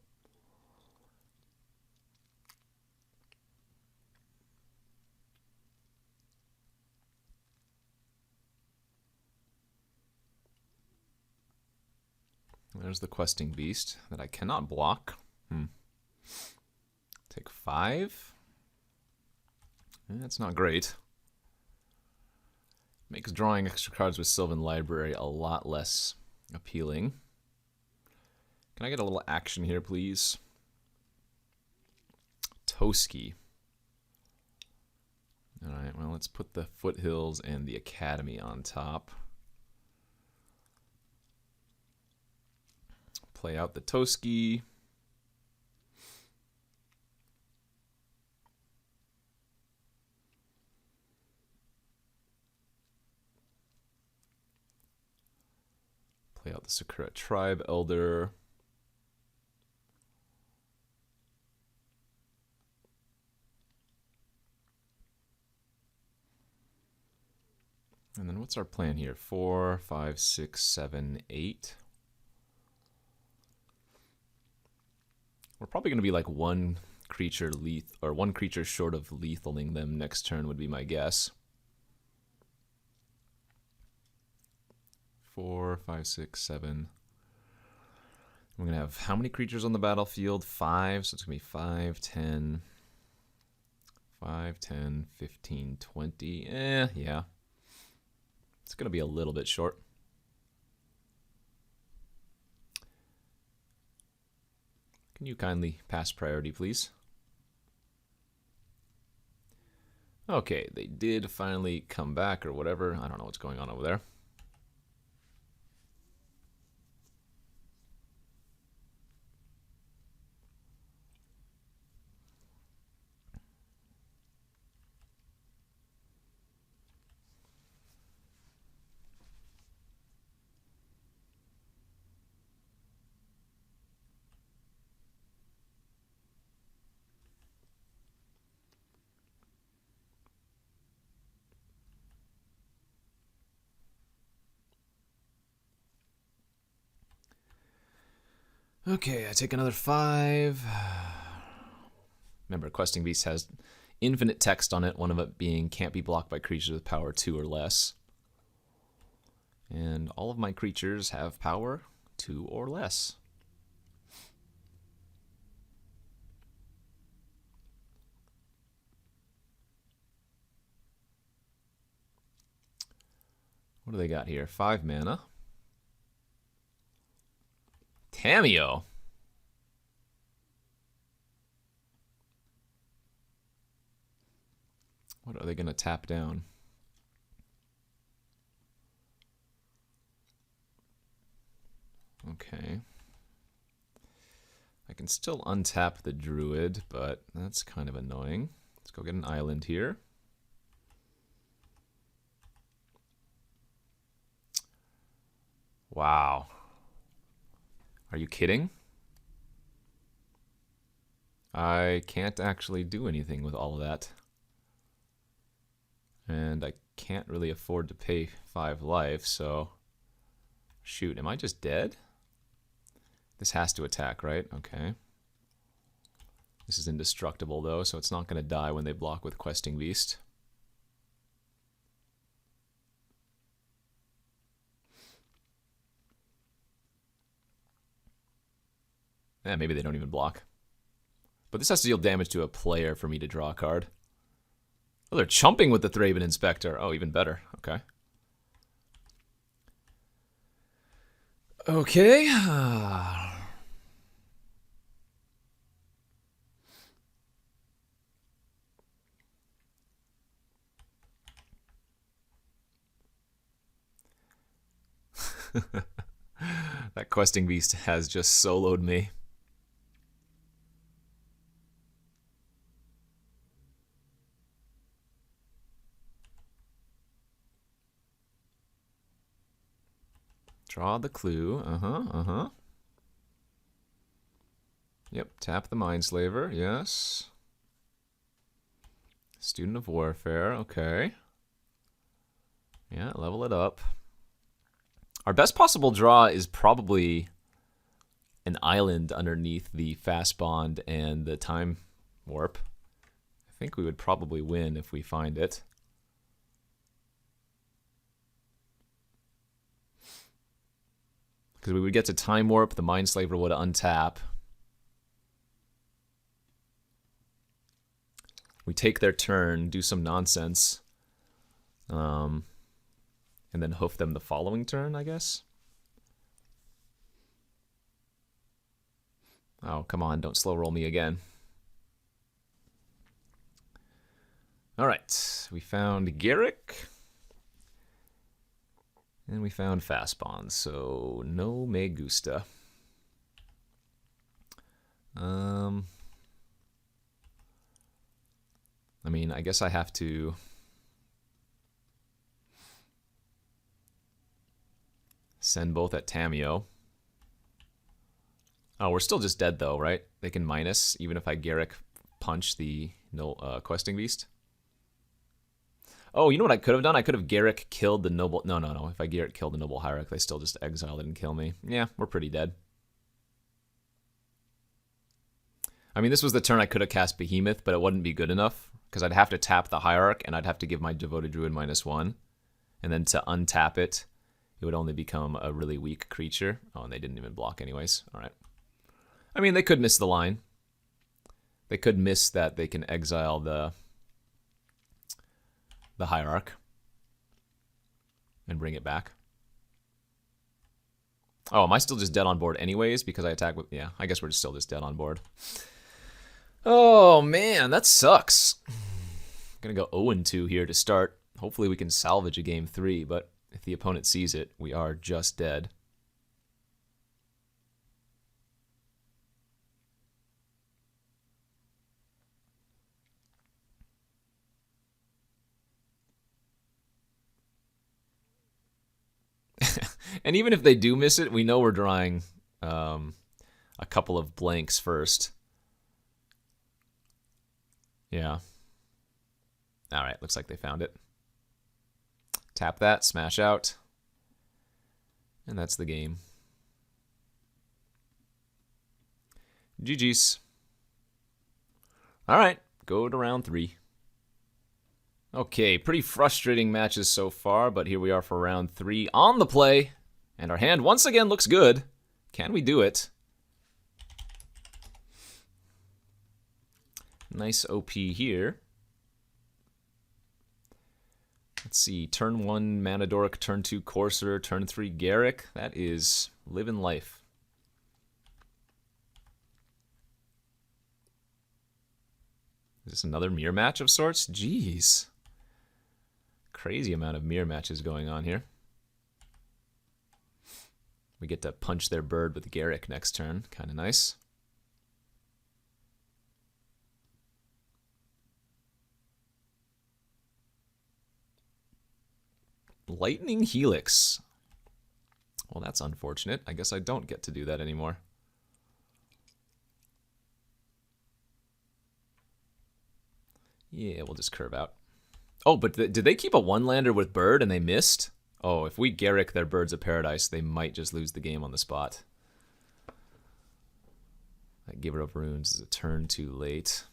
Speaker 1: There's the Questing Beast that I cannot block. Take 5. That's not great. Makes drawing extra cards with Sylvan Library a lot less appealing. Can I get a little action here, please? Toski. Alright, well, let's put the Foothills and the Academy on top. Play out the Toski. Play out the Sakura Tribe Elder. And then what's our plan here? 4, 5, 6, 7, 8. We're probably going to be like one creature short of lethaling them next turn would be my guess. 4, 5, 6, 7. We're going to have how many creatures on the battlefield? 5, so it's going to be 5, 10, 5, 10, 15, 20. Yeah. It's going to be a little bit short. Can you kindly pass priority, please? Okay, they did finally come back or whatever. I don't know what's going on over there. Okay, I take another 5. Remember, Questing Beast has infinite text on it, one of it being can't be blocked by creatures with power 2 or less. And all of my creatures have power 2 or less. What do they got here? 5 mana. Tamiyo. What are they going to tap down? Okay. I can still untap the Druid, but that's kind of annoying. Let's go get an island here. Wow. Are you kidding? I can't actually do anything with all of that. And I can't really afford to pay 5 life, so... Shoot, am I just dead? This has to attack, right? Okay. This is indestructible, though, so it's not going to die when they block with Questing Beast. Eh, maybe they don't even block. But this has to deal damage to a player for me to draw a card. Oh, they're chumping with the Thraben Inspector. Oh, even better. Okay. Okay. That Questing Beast has just soloed me. Draw the clue. Yep, tap the Mindslaver. Yes. Student of Warfare. Okay. Yeah, level it up. Our best possible draw is probably an island underneath the Fast Bond and the Time Warp. I think we would probably win if we find it. Because we would get to Time Warp, the Mindslaver would untap. We take their turn, do some nonsense. And then hoof them the following turn, I guess. Oh, come on, don't slow roll me again. Alright, we found Garrick. And we found Fast Bond, so no me gusta. I mean, I guess I have to... send both at Tamiyo. Oh, we're still just dead though, right? They can minus, even if I Garrick punch the Questing Beast. Oh, you know what I could have done? I could have Garrick killed the Noble... No. If I Garrick killed the Noble Hierarch, they still just exile it and kill me. Yeah, we're pretty dead. I mean, this was the turn I could have cast Behemoth, but it wouldn't be good enough, because I'd have to tap the Hierarch, and I'd have to give my Devoted Druid -1. And then to untap it, it would only become a really weak creature. Oh, and they didn't even block anyways. All right. I mean, they could miss the line. They could miss that they can exile the Hierarch and bring it back. Oh, am I still just dead on board anyways because I attack with... Yeah, I guess we're still just dead on board. Oh, man, that sucks. I'm going to go 0-2 here to start. Hopefully we can salvage a game 3, but... if the opponent sees it, we are just dead. And even if they do miss it, we know we're drawing a couple of blanks first. Yeah. All right, looks like they found it. Tap that, smash out. And that's the game. GG's. All right, go to round 3. Okay, pretty frustrating matches so far, but here we are for round 3 on the play. And our hand once again looks good. Can we do it? Nice OP here. Let's see, turn 1 Manadoric, turn 2 Courser, turn 3 Garrick. That is living life. Is this another mirror match of sorts? Jeez. Crazy amount of mirror matches going on here. We get to punch their bird with Garrick next turn. Kind of nice. Lightning Helix. Well, that's unfortunate. I guess I don't get to do that anymore. Yeah, we'll just curve out. Oh, but did they keep a one-lander with bird and they missed? Oh, if we Garrick their Birds of Paradise, they might just lose the game on the spot. That Giver of Runes is a turn too late.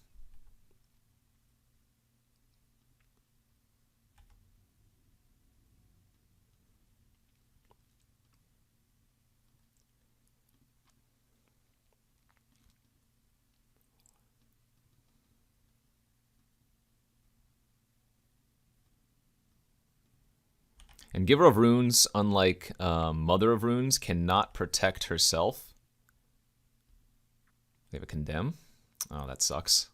Speaker 1: And Giver of Runes, unlike Mother of Runes, cannot protect herself. They have a Condemn. Oh, that sucks.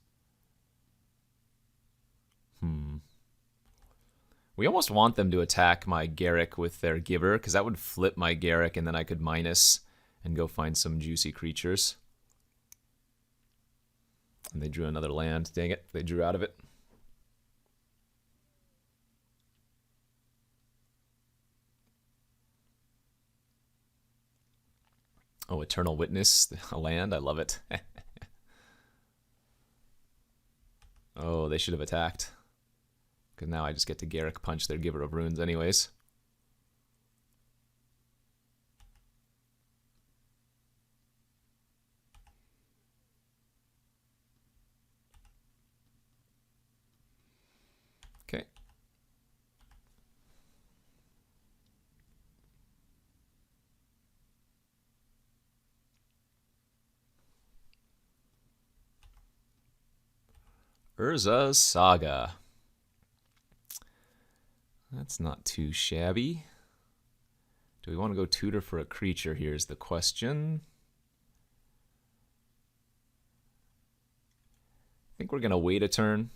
Speaker 1: We almost want them to attack my Garrick with their Giver, because that would flip my Garrick, and then I could minus and go find some juicy creatures. And they drew another land. Dang it, they drew out of it. Oh, Eternal Witness, a land. I love it. Oh, they should have attacked. Because now I just get to Garrick punch their Giver of Runes anyways. Okay. Urza's Saga. That's not too shabby. Do we want to go tutor for a creature? Here's the question. I think we're going to wait a turn.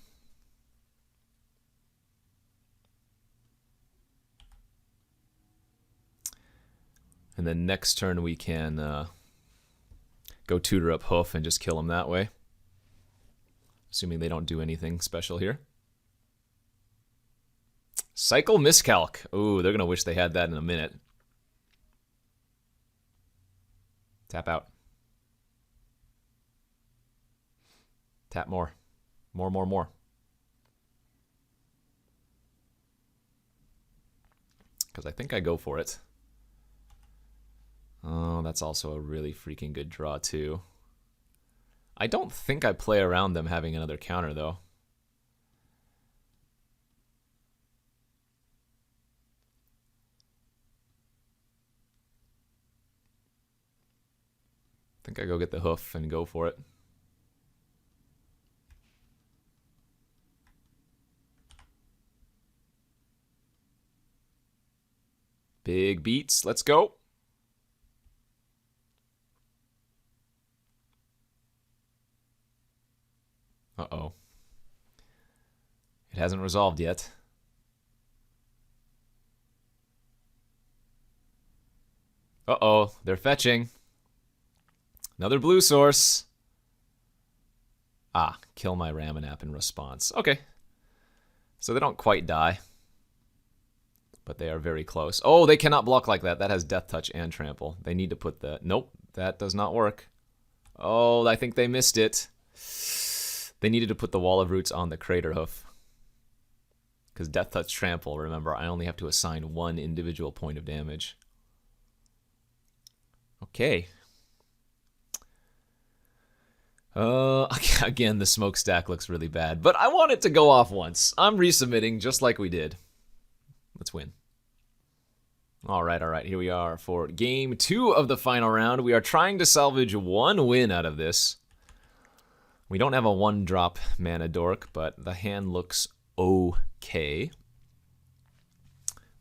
Speaker 1: And then next turn we can go tutor up Hoof and just kill him that way. Assuming they don't do anything special here. Cycle Miscalc. Ooh, they're going to wish they had that in a minute. Tap out. Tap more. More. Because I think I go for it. Oh, that's also a really freaking good draw, too. I don't think I play around them having another counter, though. I think I go get the Hoof and go for it. Big beats. Let's go. Uh-oh. It hasn't resolved yet. Uh-oh, they're fetching. Another blue source. Ah, kill my Ramanap in response. Okay. So they don't quite die. But they are very close. Oh, they cannot block like that. That has Death Touch and Trample. They need to put the... Nope, that does not work. Oh, I think they missed it. They needed to put the Wall of Roots on the Crater Hoof. Because Death Touch Trample, remember, I only have to assign one individual point of damage. Okay. Again, the smokestack looks really bad, but I want it to go off once. I'm resubmitting just like we did. Let's win. All right, here we are for game 2 of the final round. We are trying to salvage 1 win out of this. We don't have a 1-drop mana dork, but the hand looks okay.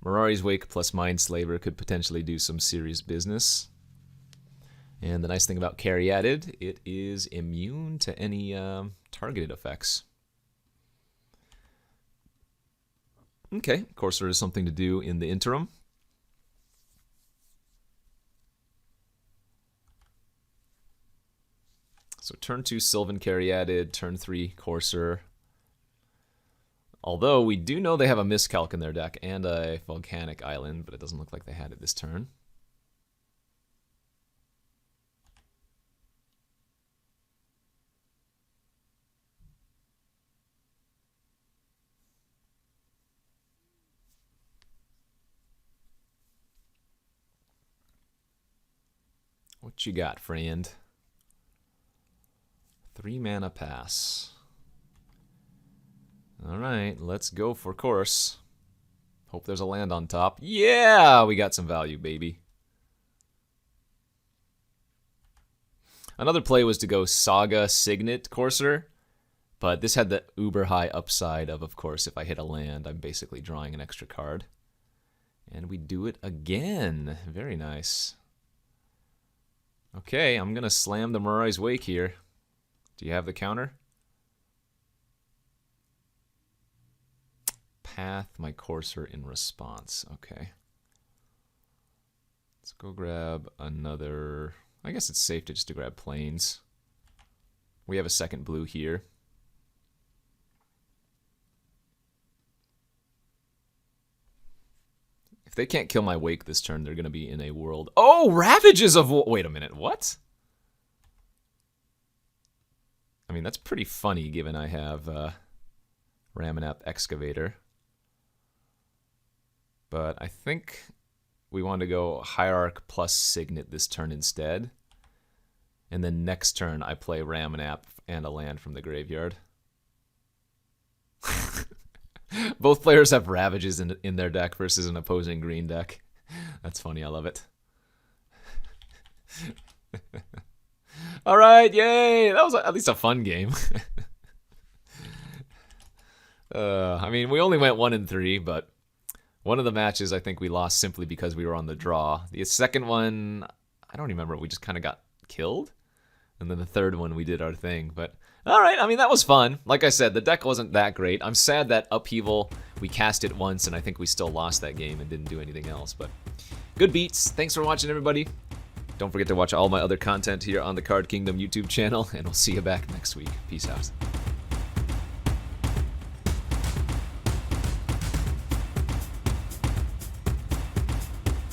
Speaker 1: Mirari's Wake plus Mindslaver could potentially do some serious business. And the nice thing about Caryatid, it is immune to any targeted effects. Okay, of course there is something to do in the interim. So turn 2 Sylvan Caryatid, turn 3 Courser. Although we do know they have a Miscalc in their deck and a Volcanic Island, but it doesn't look like they had it this turn. What you got, friend? 3 mana pass. Alright, let's go for course. Hope there's a land on top. Yeah, we got some value, baby. Another play was to go Saga Signet Courser, but this had the uber high upside of course, if I hit a land, I'm basically drawing an extra card. And we do it again. Very nice. Okay, I'm going to slam the Mirari's Wake here. Do you have the counter? Path my Courser in response. Okay. Let's go grab another... I guess it's safe to just to grab plains. We have a second blue here. If they can't kill my Wake this turn, they're going to be in a world... Oh, Ravages of... Wait a minute, what? I mean, that's pretty funny, given I have Ramanap Excavator. But I think we want to go Hierarch plus Signet this turn instead. And then next turn, I play Ramanap and a land from the graveyard. Both players have Ravages in their deck versus an opposing green deck. That's funny, I love it. All right, yay! That was at least a fun game. I mean, we only went 1-3, but one of the matches I think we lost simply because we were on the draw. The second one, I don't remember. We just kind of got killed. And then the third one, we did our thing. But all right, I mean, that was fun. Like I said, the deck wasn't that great. I'm sad that Upheaval, we cast it once, and I think we still lost that game and didn't do anything else. But good beats. Thanks for watching, everybody. Don't forget to watch all my other content here on the Card Kingdom YouTube channel, and we'll see you back next week. Peace out.